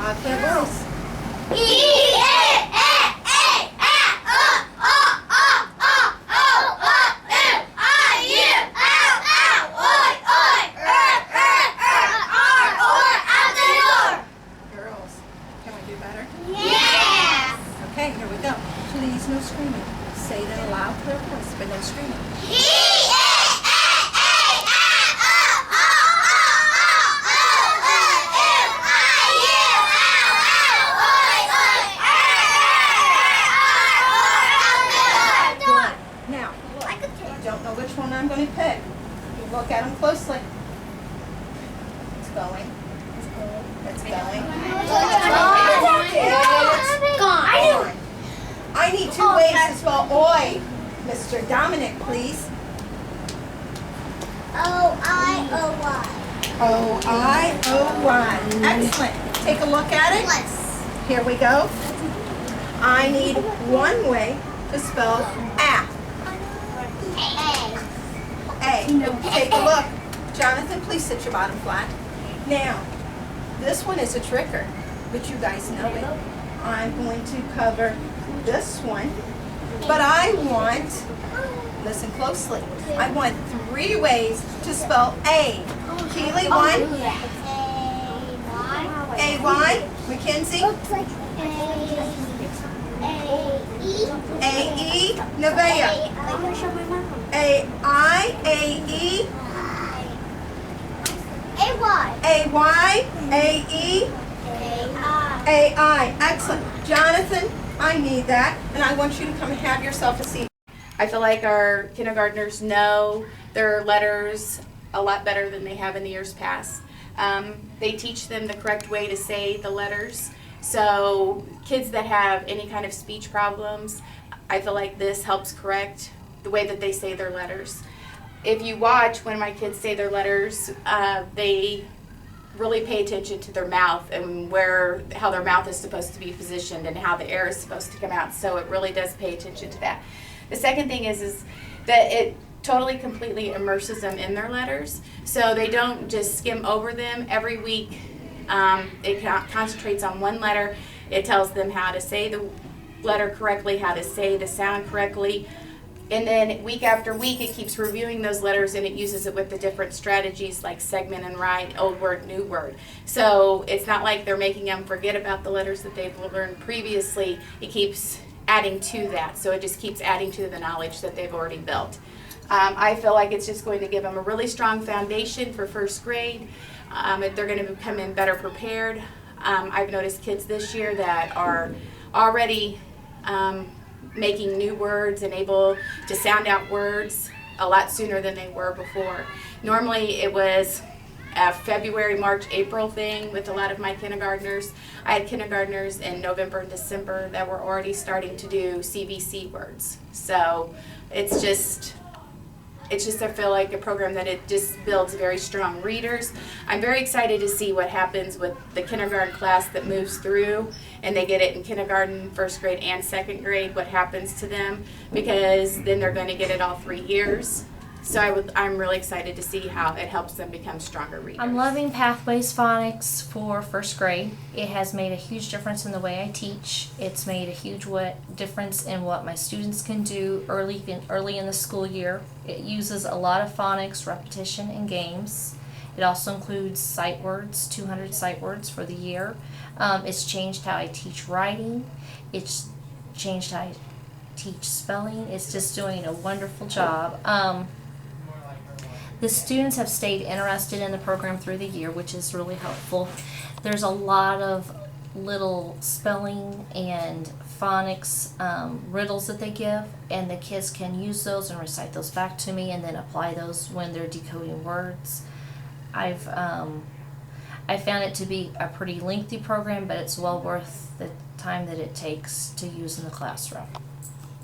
Clear voice. Girls, can we do better? Yes! Okay, here we go. Please, no screaming. Say it in a loud, clear voice, but no screaming. Good. Now, look. I don't know which one I'm going to pick. You look at them closely. It's going. It's going. Gone. I need two ways to spell oi. Mr. Dominic, please. O-I-O-Y. O-I-O-Y. Excellent. Take a look at it. Yes. Here we go. I need one way to spell a. A. Take a look. Jonathan, please sit your bottom flat. Now, this one is a tricker, but you guys know it. I'm going to cover this one, but I want, listen closely, I want three ways to spell A. Keely, one. A-Y. Mackenzie. A-E. Nevaeh. A-I. A-E. A-Y. A-E. A-I. Excellent. Jonathan, I need that, and I want you to come and have yourself a seat. I feel like our kindergartners know their letters a lot better than they have in the years past. They teach them the correct way to say the letters. So kids that have any kind of speech problems, I feel like this helps correct the way that they say their letters. If you watch when my kids say their letters, they really pay attention to their mouth and how their mouth is supposed to be positioned and how the air is supposed to come out. So it really does pay attention to that. The second thing is that it totally completely immerses them in their letters. So they don't just skim over them. Every week it concentrates on one letter. It tells them how to say the letter correctly, how to say the sound correctly. And then week after week, it keeps reviewing those letters and it uses it with the different strategies like segment and write, old word, new word. So it's not like they're making them forget about the letters that they've learned previously. It keeps adding to that. So it just keeps adding to the knowledge that they've already built. I feel like it's just going to give them a really strong foundation for first grade. They're going to come in better prepared. I've noticed kids this year that are already making new words and able to sound out words a lot sooner than they were before. Normally it was a February, March, April thing with a lot of my kindergartners. I had kindergartners in November and December that were already starting to do CVC words. So it's just I feel like a program that it just builds very strong readers. I'm very excited to see what happens with the kindergarten class that moves through and they get it in kindergarten, first grade, and second grade, what happens to them, because then they're going to get it all 3 years. So I'm really excited to see how it helps them become stronger readers. I'm loving Pathways Phonics for first grade. It has made a huge difference in the way I teach. It's made a huge difference in what my students can do early in the school year. It uses a lot of phonics, repetition, and games. It also includes sight words, 200 sight words for the year. It's changed how I teach writing. It's changed how I teach spelling. It's just doing a wonderful job. The students have stayed interested in the program through the year, which is really helpful. There's a lot of little spelling and phonics riddles that they give, and the kids can use those and recite those back to me and then apply those when they're decoding words. I found it to be a pretty lengthy program, but it's well worth the time that it takes to use in the classroom.